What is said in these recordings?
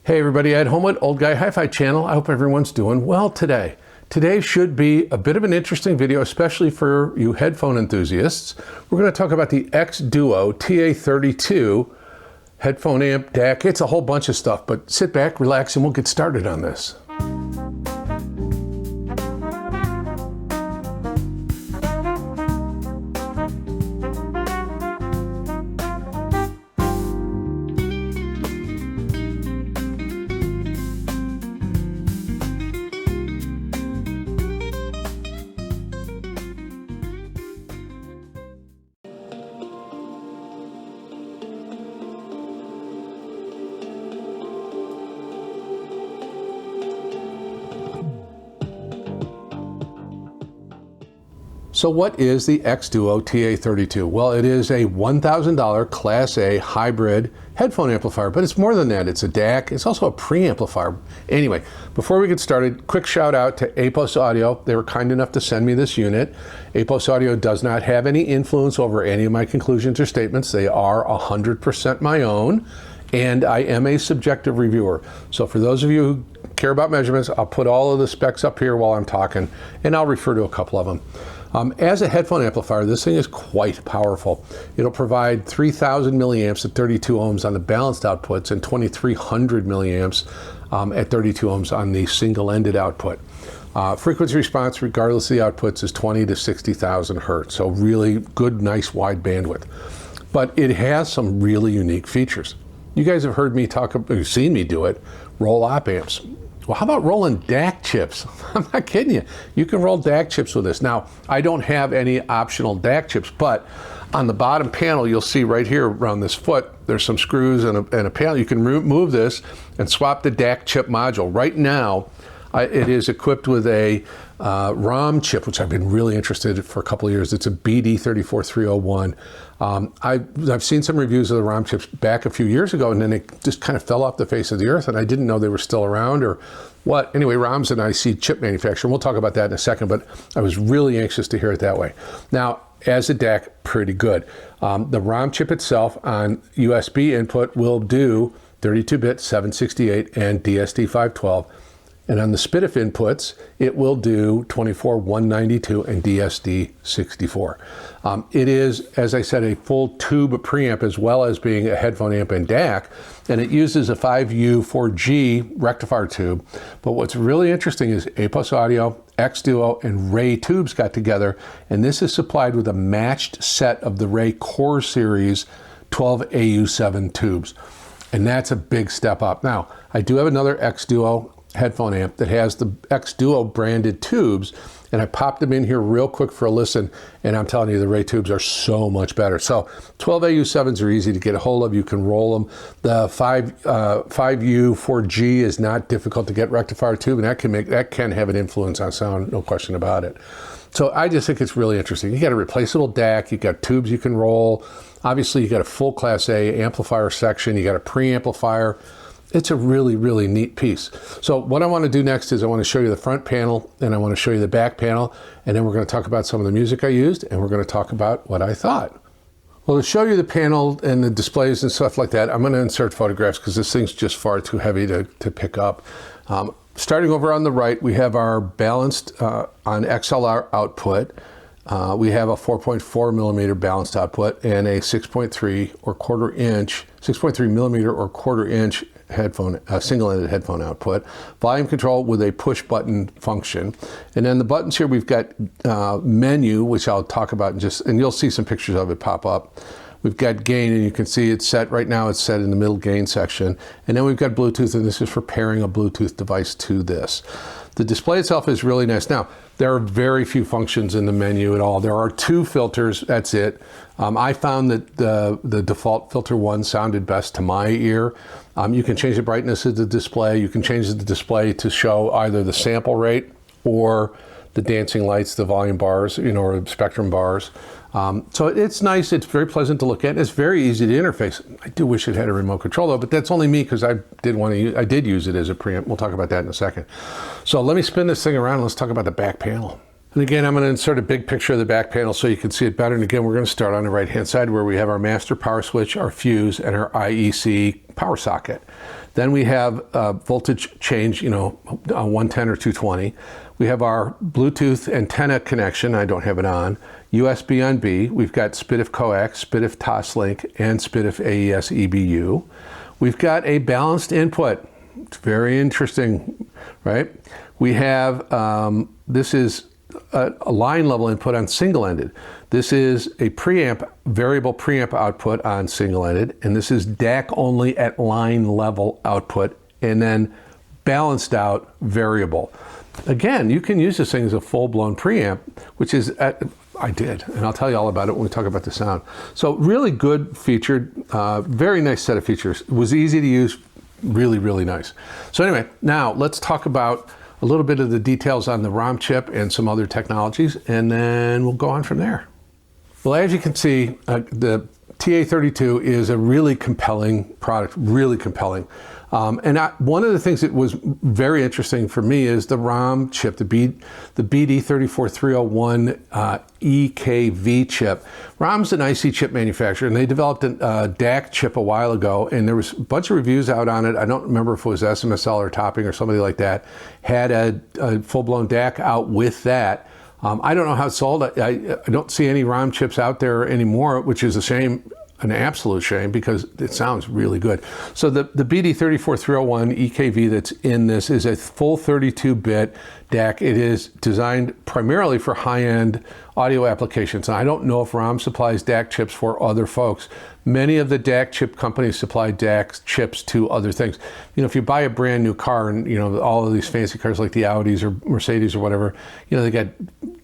Hey everybody, Ed home with Old Guy Hi-Fi channel. I hope everyone's doing well today. Today should be a bit of an interesting video, especially for you headphone enthusiasts. We're going to talk about the xDuoo TA-32 Headphone Amp DAC. It's a whole bunch of stuff, but sit back, relax, and we'll get started on this. So what is the xDuoo TA-32? Well, it is a $1,000 Class A hybrid headphone amplifier, but it's more than that. It's a DAC. It's also a preamplifier. Anyway, before we get started, quick shout out to Apos Audio. They were kind enough to send me this unit. Apos Audio does not have any influence over any of my conclusions or statements. They are 100% my own, and I am a subjective reviewer. So for those of you who care about measurements, I'll put all of the specs up here while I'm talking, and I'll refer to a couple of them. As a headphone amplifier, this thing is quite powerful. It'll provide 3,000 milliamps at 32 ohms on the balanced outputs and 2,300 milliamps at 32 ohms on the single-ended output. Frequency response, regardless of the outputs, is 20 to 60,000 hertz, so really good, nice, wide bandwidth. But it has some really unique features. You guys have heard me talk, you've seen me do it, roll op amps. Well, how about rolling DAC chips? I'm not kidding you. You can roll DAC chips with this. Now, I don't have any optional DAC chips, but on the bottom panel, you'll see right here around this foot, there's some screws and a panel. You can move this and swap the DAC chip module. Right now, it is equipped with a ROM chip, which I've been really interested in for a couple of years. It's a BD34301. I've seen some reviews of the ROM chips back a few years ago, and then it just kind of fell off the face of the earth, and I didn't know they were still around or what. Anyway, ROM's an IC chip manufacturer. We'll talk about that in a second, but I was really anxious to hear it that way. Now, as a DAC, pretty good. The ROM chip itself on USB input will do 32-bit 768 and DSD512. And on the SPDIF inputs, it will do 24, 192, and DSD64. It is, as I said, a full tube preamp as well as being a headphone amp and DAC, and it uses a FiiO 4G rectifier tube. But what's really interesting is Apos Audio, xDuoo, and Ray tubes got together, and this is supplied with a matched set of the Ray Core Series 12AU7 tubes. And that's a big step up. Now, I do have another xDuoo headphone amp that has the xDuoo branded tubes, and I popped them in here real quick for a listen, and I'm telling you, the Ray tubes are so much better. So 12AU7s are easy to get a hold of. You can roll them. The FiiO 4G is not difficult to get rectifier tube, and that can have an influence on sound, no question about it. So I just think it's really interesting. You got a replaceable DAC, you got tubes you can roll. Obviously, you got a full Class A amplifier section, you got a preamplifier. It's a really, really neat piece. So what I want to do next is I want to show you the front panel, and I want to show you the back panel, and then we're going to talk about some of the music I used, and we're going to talk about what I thought. Well, to show you the panel and the displays and stuff like that, I'm going to insert photographs because this thing's just far too heavy to pick up. Starting over on the right, we have our balanced on XLR output. We have a 4.4 millimeter balanced output and a 6.3 millimeter or quarter inch headphone, single-ended headphone output, volume control with a push button function. And then the buttons here, we've got menu, which I'll talk about and you'll see some pictures of it pop up. We've got gain, and you can see it's set, right now it's set in the middle gain section. And then we've got Bluetooth, and this is for pairing a Bluetooth device to this. The display itself is really nice. Now, there are very few functions in the menu at all. There are 2 filters, that's it. I found that the default filter 1 sounded best to my ear. You can change the brightness of the display. You can change the display to show either the sample rate or the dancing lights, the volume bars, or spectrum bars. So it's nice. It's very pleasant to look at. It's very easy to interface. I do wish it had a remote control though, but that's only me because I did use it as a preamp. We'll talk about that in a second. So let me spin this thing around and let's talk about the back panel. And again, I'm going to insert a big picture of the back panel so you can see it better. And again, we're going to start on the right-hand side where we have our master power switch, our fuse, and our IEC power socket. Then we have voltage change, 110 or 220. We have our Bluetooth antenna connection. I don't have it on. USB on B. We've got SPDIF coax, SPDIF Toslink, and SPDIF AES EBU. We've got a balanced input. It's very interesting, right? We have, this is a line level input on single-ended. This is a preamp, variable preamp output on single-ended, and this is DAC only at line level output, and then balanced out variable. Again, you can use this thing as a full-blown preamp, which is, I did, and I'll tell you all about it when we talk about the sound. So really good featured, very nice set of features. It was easy to use, really, really nice. So anyway, now let's talk about a little bit of the details on the ROM chip and some other technologies, and then we'll go on from there. Well, as you can see, the TA-32 is a really compelling product, really compelling. One of the things that was very interesting for me is the ROM chip, the BD34301 EKV chip. ROM's an IC chip manufacturer, and they developed a DAC chip a while ago, and there was a bunch of reviews out on it. I don't remember if it was SMSL or Topping or somebody like that, had a full-blown DAC out with that. I don't know how it's sold. I don't see any ROM chips out there anymore, which is a shame, an absolute shame, because it sounds really good. So the BD34301 EKV that's in this is a full 32-bit DAC. It is designed primarily for high-end audio applications. And I don't know if ROM supplies DAC chips for other folks. Many of the DAC chip companies supply DAC chips to other things. If you buy a brand new car and, all of these fancy cars like the Audis or Mercedes or whatever, they got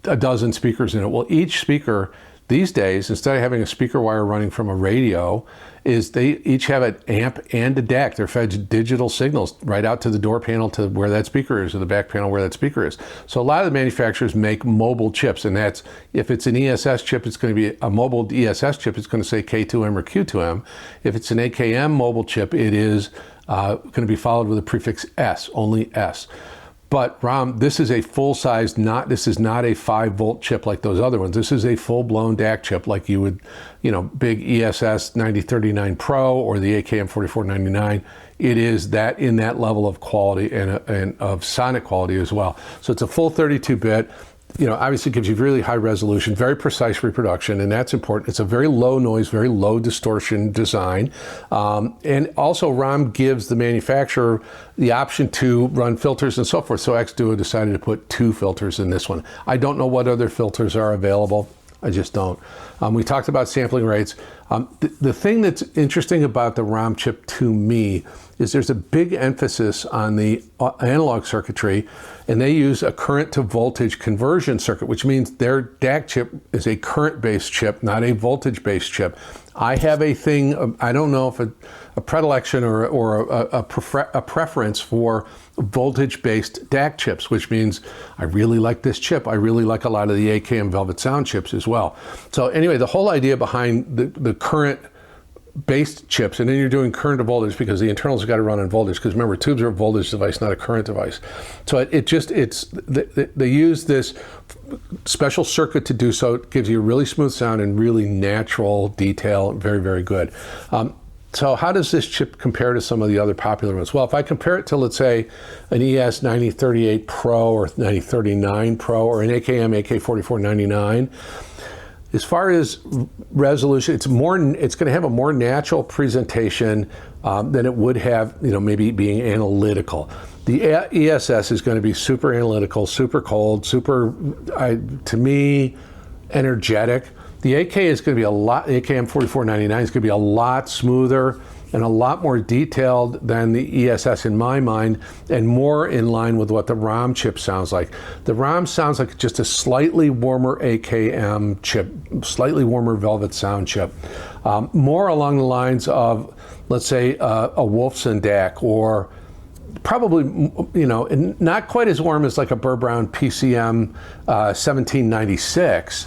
a dozen speakers in it. Well, each speaker these days, instead of having a speaker wire running from a radio, is they each have an amp and a DAC. They're fed digital signals right out to the door panel to where that speaker is, or the back panel where that speaker is. So a lot of the manufacturers make mobile chips, and that's, if it's an ESS chip, it's going to be a mobile ESS chip, it's going to say K2M or Q2M. If it's an AKM mobile chip, it is going to be followed with a prefix S, only S. But ROM, this is a full-size, this is not a 5-volt chip like those other ones. This is a full-blown DAC chip like you would, big ESS 9039 Pro or the AKM 4499. It is that in that level of quality and of sonic quality as well. So it's a full 32-bit. Obviously gives you really high resolution, very precise reproduction, and that's important. It's a very low noise, very low distortion design. And also ROM gives the manufacturer the option to run filters and so forth. So xDuoo decided to put 2 filters in this one. I don't know what other filters are available. I just don't. We talked about sampling rates. The thing that's interesting about the ROM chip to me is there's a big emphasis on the analog circuitry, and they use a current to voltage conversion circuit, which means their DAC chip is a current-based chip, not a voltage-based chip. I have a thing, I don't know if a predilection or a preference for voltage-based DAC chips, which means I really like this chip. I really like a lot of the AKM Velvet Sound chips as well. So anyway, the whole idea behind the current-based chips, and then you're doing current to voltage because the internals have got to run on voltage, because remember, tubes are a voltage device, not a current device. So they use this special circuit to do so. It gives you a really smooth sound and really natural detail. Very, very good. So how does this chip compare to some of the other popular ones? Well, if I compare it to, let's say, an ES 9038 Pro or 9039 Pro or an AKM AK4499, as far as resolution, it's going to have a more natural presentation than it would have, maybe being analytical. The ESS is going to be super analytical, super cold, super, to me, energetic. The AK is going to be AKM 4499 is going to be a lot smoother and a lot more detailed than the ESS in my mind, and more in line with what the ROM chip sounds like. The ROM sounds like just a slightly warmer AKM chip, slightly warmer Velvet Sound chip. More along the lines of, let's say, a Wolfson DAC, or probably, not quite as warm as like a Burr Brown PCM 1796,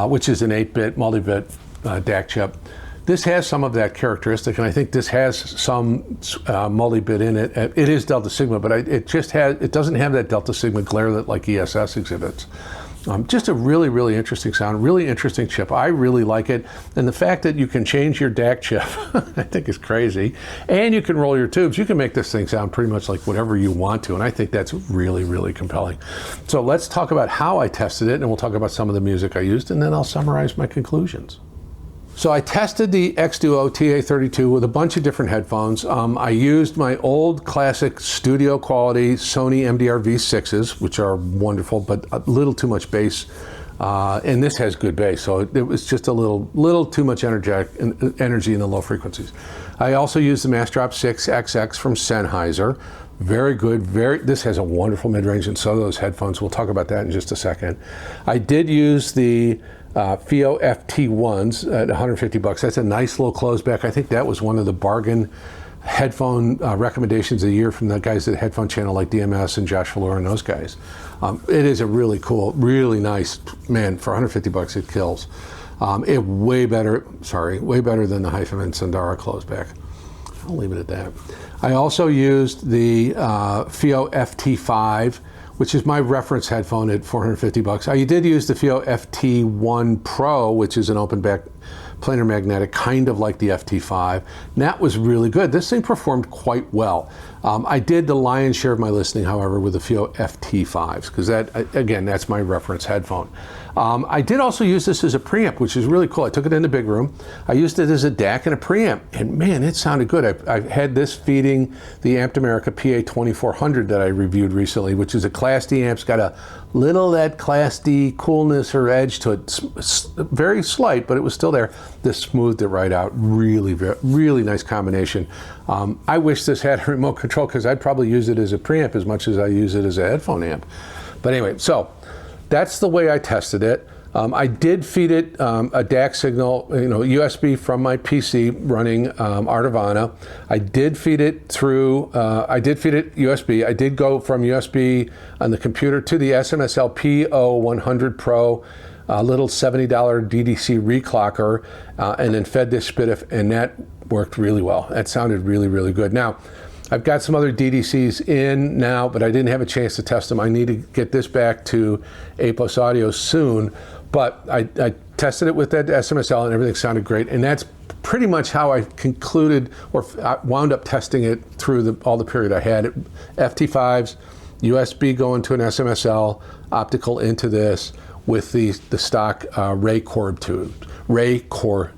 which is an 8-bit multi-bit DAC chip. This has some of that characteristic, and I think this has some multi-bit in it. It is Delta Sigma, but it doesn't have that Delta Sigma glare that like ESS exhibits. Just a really, really interesting sound, really interesting chip. I really like it. And the fact that you can change your DAC chip, I think is crazy. And you can roll your tubes. You can make this thing sound pretty much like whatever you want to. And I think that's really, really compelling. So let's talk about how I tested it, and we'll talk about some of the music I used, and then I'll summarize my conclusions. So I tested the xDuoo TA-32 with a bunch of different headphones. I used my old classic studio quality Sony MDR V6s, which are wonderful, but a little too much bass. And this has good bass, so it was just a little too much energy in the low frequencies. I also used the Massdrop 6XX from Sennheiser. Very good, this has a wonderful mid-range, and so do those headphones. We'll talk about that in just a second. I did use the FiiO FT1s at 150 bucks. That's a nice little closeback. I think that was one of the bargain headphone recommendations of the year from the guys at Headphone Channel like DMS and Josh Valora and those guys. It is a really cool, really nice, man, for 150 bucks it kills. Way better than the Hifi and Sundara closeback. I'll leave it at that. I also used the FiiO FT5, which is my reference headphone at 450 bucks. I did use the FiiO FT1 Pro, which is an open back planar magnetic, kind of like the FT5. And that was really good. This thing performed quite well. I did the lion's share of my listening, however, with the FiiO FT5s, because that, again, that's my reference headphone. I did also use this as a preamp, which is really cool. I took it in the big room. I used it as a DAC and a preamp, and man, it sounded good. I had this feeding the Amped America PA2400 that I reviewed recently, which is a Class D amp. It's got a little of that Class D coolness or edge to it, very slight, but it was still there. This smoothed it right out. Really, really nice combination. I wish this had a remote control, because I'd probably use it as a preamp as much as I use it as a headphone amp. But anyway, so that's the way I tested it. I did feed it a DAC signal, USB from my PC running Artivana. I did feed it through, USB. I did go from USB on the computer to the SMSL PO100 Pro, a little $70 DDC reclocker, and then fed this SPDIF, and that worked really well. That sounded really, really good. Now, I've got some other DDCs in now, but I didn't have a chance to test them. I need to get this back to Apos Audio soon, but I tested it with that SMSL and everything sounded great. And that's pretty much how I concluded, or I wound up testing it through all the period I had it. FT5s, USB going to an SMSL, optical into this with the stock Ray core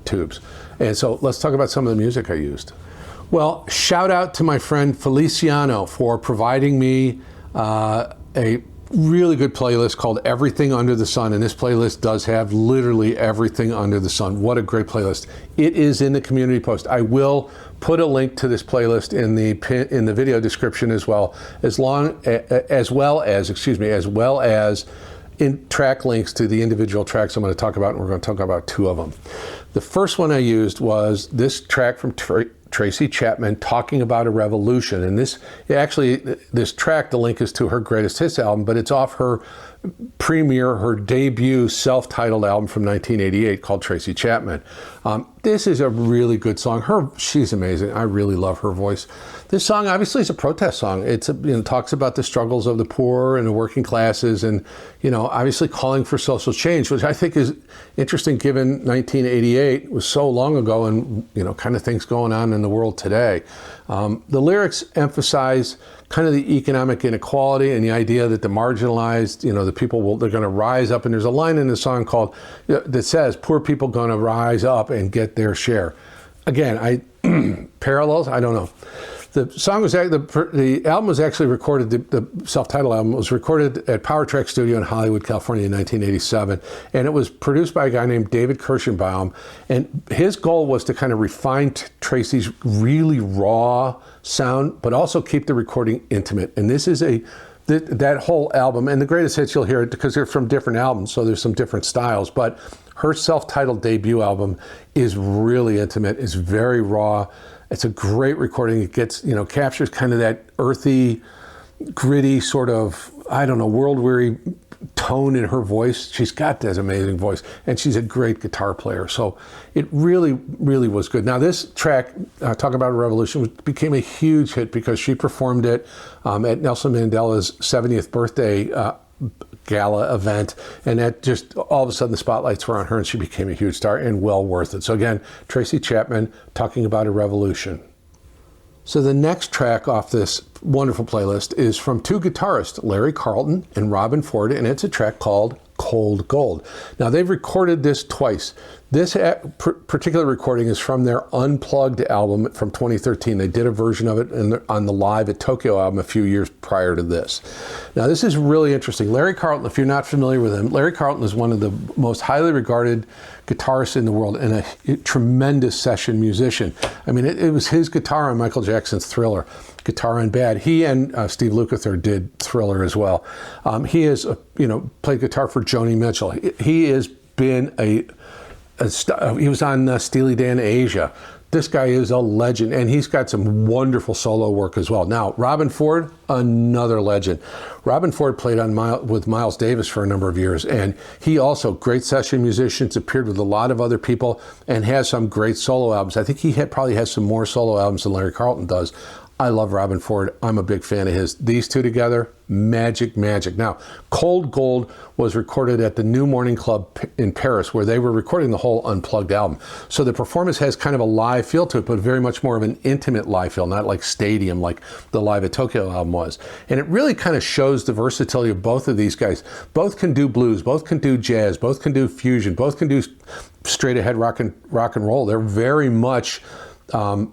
tubes. And so let's talk about some of the music I used. Well, shout out to my friend Feliciano for providing me a really good playlist called Everything Under the Sun. And this playlist does have literally everything under the sun. What a great playlist. It is in the community post. I will put a link to this playlist in the video description as well as in track links to the individual tracks I'm going to talk about, and we're going to talk about two of them. The first one I used was this track from Tracy Chapman, Talking About a Revolution. And this track, the link is to her greatest hits album, but it's off her debut self-titled album from 1988 called Tracy Chapman. This is a really good song. She's amazing. I really love her voice. This song obviously is a protest song. It talks about the struggles of the poor and the working classes, and obviously calling for social change, which I think is interesting given 1988 was so long ago, and kind of things going on in the world today. The lyrics emphasize kind of the economic inequality and the idea that the marginalized, the people they're going to rise up. And there's a line in the song that says, "Poor people going to rise up and get their share." Again, parallels. I don't know. The album was actually recorded. The self-titled album was recorded at Power Track Studio in Hollywood, California, in 1987, and it was produced by a guy named David Kirschenbaum. And his goal was to kind of refine Tracy's really raw sound, but also keep the recording intimate. And this is that whole album, and the greatest hits, you'll hear it because they're from different albums, so there's some different styles. But her self-titled debut album is really intimate. It's very raw. It's a great recording. It gets, captures kind of that earthy, gritty sort of, world-weary tone in her voice. She's got this amazing voice, and she's a great guitar player. So it really, really was good. Now this track, Talk About a Revolution, became a huge hit because she performed it at Nelson Mandela's 70th birthday gala event, and that just all of a sudden the spotlights were on her and she became a huge star, and well worth it. So again, Tracy Chapman talking about a revolution. So the next track off this wonderful playlist is from two guitarists, Larry Carlton and Robin Ford, and it's a track called Cold Gold. Now they've recorded this twice. This particular recording is from their Unplugged album from 2013. They did a version of it on the Live at Tokyo album a few years prior to this. Now this is really interesting. Larry Carlton, if you're not familiar with him, Larry Carlton is one of the most highly regarded guitarists in the world and a tremendous session musician. I mean, it was his guitar on Michael Jackson's Thriller, Guitar and Bad. He and Steve Lukather did Thriller as well. He has, played guitar for Joni Mitchell. He has been he was on Steely Dan Asia. This guy is a legend, and he's got some wonderful solo work as well. Now, Robin Ford, another legend. Robin Ford played with Miles Davis for a number of years, and he also, great session musicians, appeared with a lot of other people, and has some great solo albums. I think he probably has some more solo albums than Larry Carlton does. I love Robin Ford. I'm a big fan of his. These two together, magic. Now, Cold Gold was recorded at the New Morning Club in Paris, where they were recording the whole Unplugged album. So the performance has kind of a live feel to it, but very much more of an intimate live feel, not like stadium like the Live at Tokyo album was. And it really kind of shows the versatility of both of these guys. Both can do blues, both can do jazz, both can do fusion, both can do straight ahead rock and roll. They're very much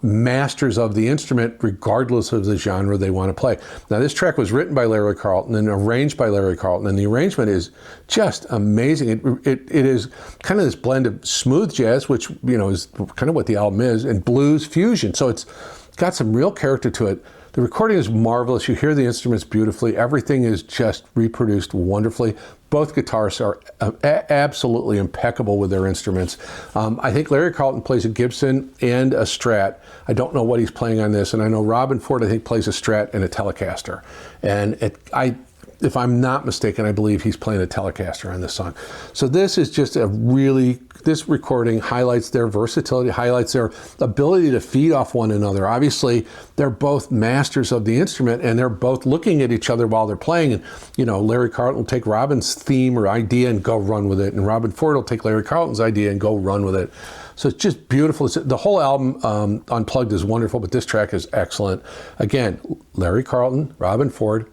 masters of the instrument regardless of the genre they want to play. Now this track was written by Larry Carlton and arranged by Larry Carlton, and the arrangement is just amazing. It is kind of this blend of smooth jazz, which is kind of what the album is, and blues fusion. So it's got some real character to it. The recording is marvelous. You hear the instruments beautifully. Everything is just reproduced wonderfully. Both guitarists are absolutely impeccable with their instruments. I think Larry Carlton plays a Gibson and a Strat. I don't know what he's playing on this, and I know Robin Ford, I think, plays a Strat and a Telecaster. And if I'm not mistaken, I believe he's playing a Telecaster on this song. So this is just this recording highlights their versatility, highlights their ability to feed off one another. Obviously, they're both masters of the instrument, and they're both looking at each other while they're playing. And, Larry Carlton will take Robin's theme or idea and go run with it, and Robin Ford will take Larry Carlton's idea and go run with it. So it's just beautiful. The whole album, Unplugged, is wonderful, but this track is excellent. Again, Larry Carlton, Robin Ford,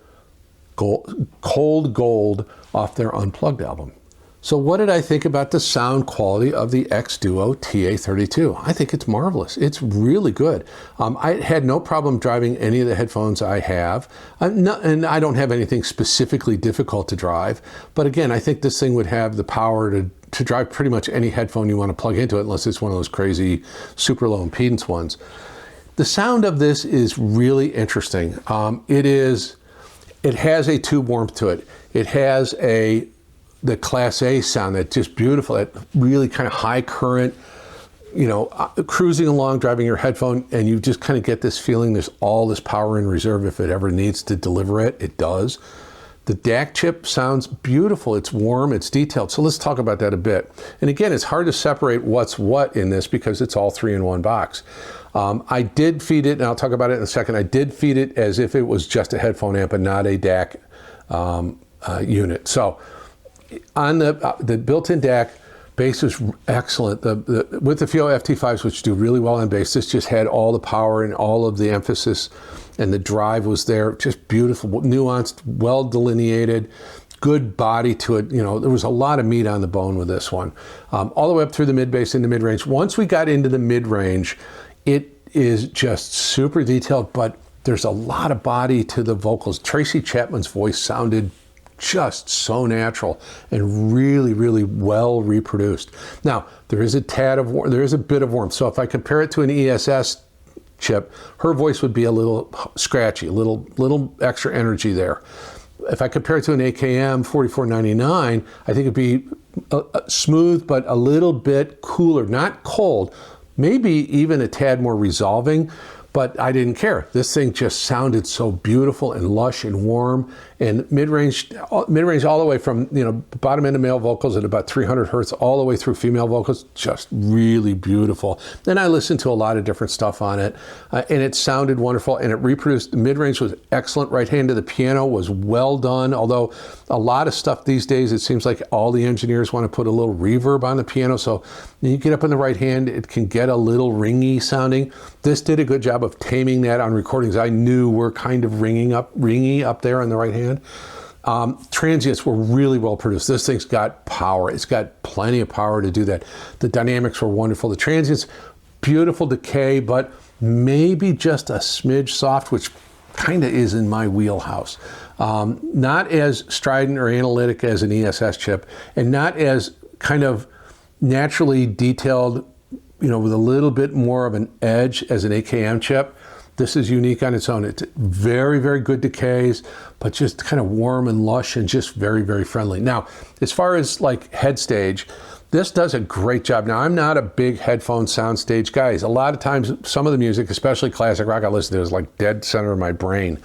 Cold Gold off their Unplugged album. So what did I think about the sound quality of the xDuoo TA-32? I think it's marvelous. It's really good. I had no problem driving any of the headphones I have, and I don't have anything specifically difficult to drive. But again, I think this thing would have the power to drive pretty much any headphone you want to plug into it, unless it's one of those crazy super low impedance ones. The sound of this is really interesting. It has a tube warmth to it. It has the Class A sound that's just beautiful, that really kind of high current, cruising along, driving your headphone, and you just kind of get this feeling there's all this power in reserve. If it ever needs to deliver it, it does. The DAC chip sounds beautiful. It's warm, it's detailed. So let's talk about that a bit. And again, it's hard to separate what's what in this because it's all three in one box. I did feed it, and I'll talk about it in a second. I did feed it as if it was just a headphone amp and not a DAC unit. So on the built-in DAC, bass is excellent. With the FiiO FT5s, which do really well on bass, this just had all the power and all of the emphasis, and the drive was there. Just beautiful, nuanced, well delineated, good body to it. There was a lot of meat on the bone with this one. All the way up through the mid-bass into mid-range. Once we got into the mid-range, it is just super detailed, but there's a lot of body to the vocals. Tracy Chapman's voice sounded just so natural and really, really well reproduced. Now, there is a bit of warmth. So if I compare it to an ESS chip, her voice would be a little scratchy, a little extra energy there. If I compare it to an AKM 4499, I think it'd be smooth, but a little bit cooler, not cold, maybe even a tad more resolving, but I didn't care. This thing just sounded so beautiful and lush and warm, and mid-range all the way from, you know, bottom end of male vocals at about 300 hertz all the way through female vocals, just really beautiful. And I listened to a lot of different stuff on it, and it sounded wonderful, and it reproduced. The mid-range was excellent. Right hand to the piano was well done, although a lot of stuff these days, it seems like all the engineers want to put a little reverb on the piano, so when you get up in the right hand, it can get a little ringy sounding. This did a good job of taming that on recordings I knew were kind of ringy up there on the right hand. Transients were really well produced. This thing's got power. It's got plenty of power to do that. The dynamics were wonderful. The transients, beautiful decay, but maybe just a smidge soft, which kind of is in my wheelhouse. Not as strident or analytic as an ESS chip, and not as kind of naturally detailed, you know, with a little bit more of an edge as an AKM chip. This is unique on its own. It's very, very good decays, but just kind of warm and lush and just very, very friendly. Now, as far as like head stage, this does a great job. Now, I'm not a big headphone soundstage guy. A lot of times, some of the music, especially classic rock I listen to, is like dead center of my brain,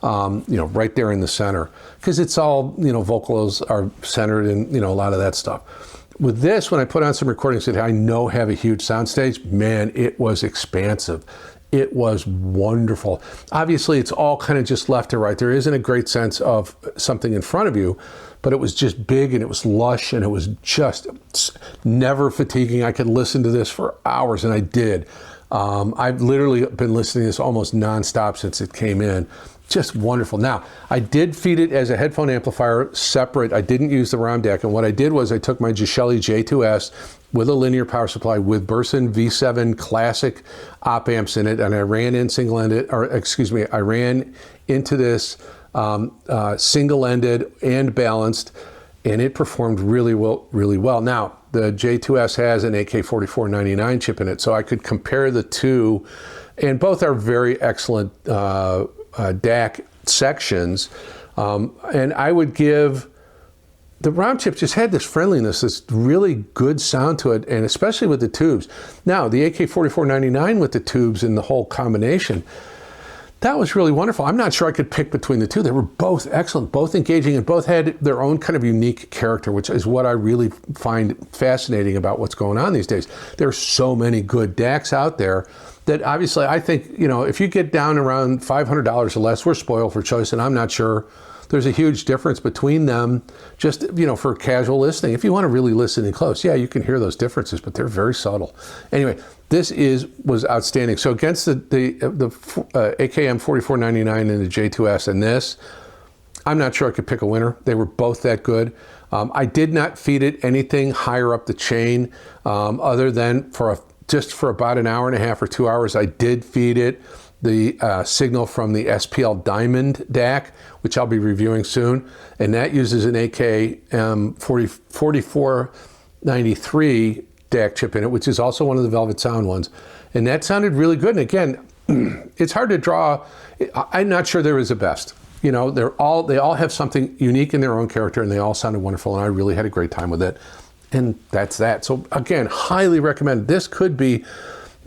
you know, right there in the center, because it's all, you know, vocals are centered in, you know, a lot of that stuff. With this, when I put on some recordings that I know have a huge soundstage, man, it was expansive. It was wonderful. Obviously, it's all kind of just left to right. There isn't a great sense of something in front of you, but it was just big and it was lush and it was just never fatiguing. I could listen to this for hours, and I did. I've literally been listening to this almost nonstop since it came in. Just wonderful. Now, I did feed it as a headphone amplifier separate. I didn't use the ROM DAC, and what I did was I took my Gishelli J2S with a linear power supply with Burson V7 classic op amps in it, and I ran in I ran into this single-ended and balanced, and it performed really well. Now, the J2S has an AK4499 chip in it, so I could compare the two, and both are very excellent DAC sections, and I would give the ROM chip just had this friendliness, this really good sound to it, and especially with the tubes. Now, the AK4499 with the tubes and the whole combination, that was really wonderful. I'm not sure I could pick between the two. They were both excellent, both engaging, and both had their own kind of unique character, which is what I really find fascinating about what's going on these days. There's so many good DACs out there that obviously I think, you know, if you get down around $500 or less, we're spoiled for choice, and I'm not sure there's a huge difference between them, just, you know, for casual listening. If you want to really listen in close, yeah, you can hear those differences, but they're very subtle. Anyway, this was outstanding. So against the AKM 4499 and the J2S and this, I'm not sure I could pick a winner. They were both that good. I did not feed it anything higher up the chain, other than just for about an hour and a half or 2 hours, I did feed it the signal from the SPL Diamond DAC, which I'll be reviewing soon, and that uses an AKM 4493 DAC chip in it, which is also one of the Velvet Sound ones, and that sounded really good. And again, it's hard to draw. I'm not sure there is a best. You know, they all have something unique in their own character, and they all sounded wonderful, and I really had a great time with it. And that's that. So again, highly recommend. This could be.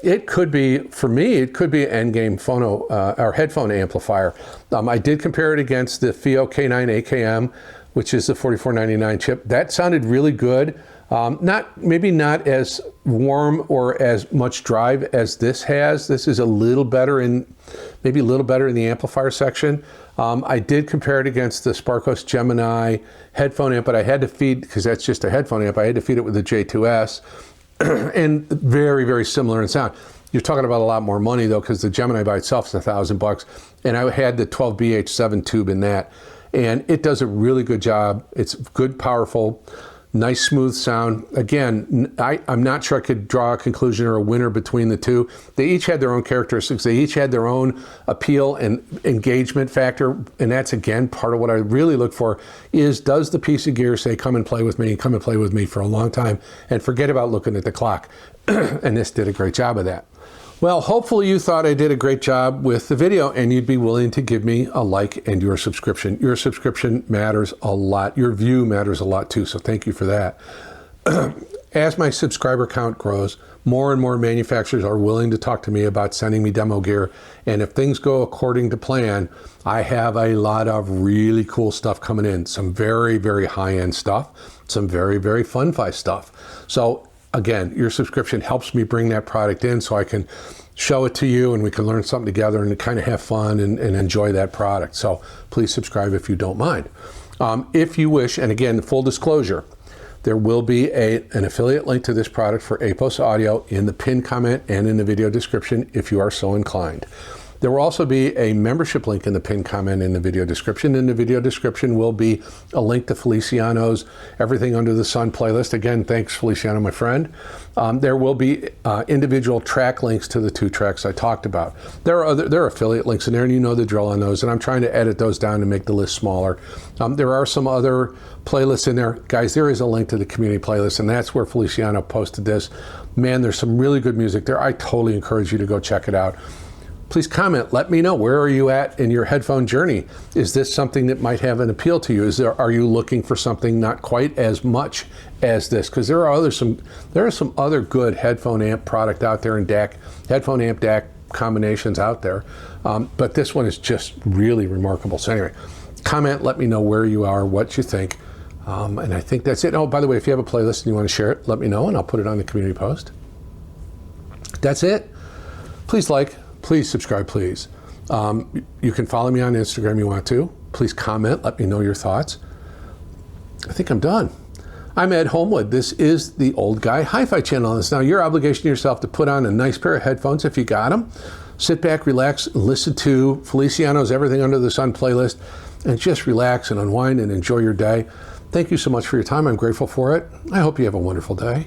It could be, for me, it could be an endgame phono or headphone amplifier. I did compare it against the FiiO K9 AKM, which is the 4499 chip. That sounded really good. Maybe not as warm or as much drive as this has. This is maybe a little better in the amplifier section. I did compare it against the Sparkos Gemini headphone amp, but I had to feed, because that's just a headphone amp, I had to feed it with the J2S. And very, very similar in sound. You're talking about a lot more money though, because the Gemini by itself is $1,000, and I had the 12BH7 tube in that, and it does a really good job. It's good, powerful, nice, smooth sound. Again, I'm not sure I could draw a conclusion or a winner between the two. They each had their own characteristics. They each had their own appeal and engagement factor, and that's, again, part of what I really look for is, does the piece of gear say, come and play with me, and come and play with me for a long time, and forget about looking at the clock. And this did a great job of that. Well, hopefully you thought I did a great job with the video, and you'd be willing to give me a like and your subscription. Your subscription matters a lot. Your view matters a lot too, so thank you for that. as my subscriber count grows, more and more manufacturers are willing to talk to me about sending me demo gear. And if things go according to plan, I have a lot of really cool stuff coming in. Some very, very high-end stuff, some very, very fun-fi stuff. So again, your subscription helps me bring that product in so I can show it to you and we can learn something together and kind of have fun and enjoy that product. So please subscribe if you don't mind. If you wish, and again, full disclosure, there will be an affiliate link to this product for Apos Audio in the pinned comment and in the video description if you are so inclined. There will also be a membership link in the pinned comment in the video description. In the video description will be a link to Feliciano's Everything Under the Sun playlist. Again, thanks Feliciano, my friend. There will be individual track links to the 2 tracks I talked about. There are affiliate links in there, and you know the drill on those, and I'm trying to edit those down to make the list smaller. There are some other playlists in there. Guys, there is a link to the community playlist, and that's where Feliciano posted this. Man, there's some really good music there. I totally encourage you to go check it out. Please comment. Let me know, where are you at in your headphone journey? Is this something that might have an appeal to you? Are you looking for something not quite as much as this? Because there are some other good headphone amp product out there, and DAC, headphone amp DAC combinations out there. But this one is just really remarkable. So anyway, comment, let me know where you are, what you think. And I think that's it. Oh, by the way, if you have a playlist and you want to share it, let me know and I'll put it on the community post. That's it. Please like. Please subscribe, please. You can follow me on Instagram if you want to. Please comment, let me know your thoughts. I think I'm done. I'm Ed Homewood. This is the Old Guy Hi-Fi channel. It's now your obligation to yourself to put on a nice pair of headphones if you got them. Sit back, relax, and listen to Feliciano's Everything Under the Sun playlist, and just relax and unwind and enjoy your day. Thank you so much for your time. I'm grateful for it. I hope you have a wonderful day.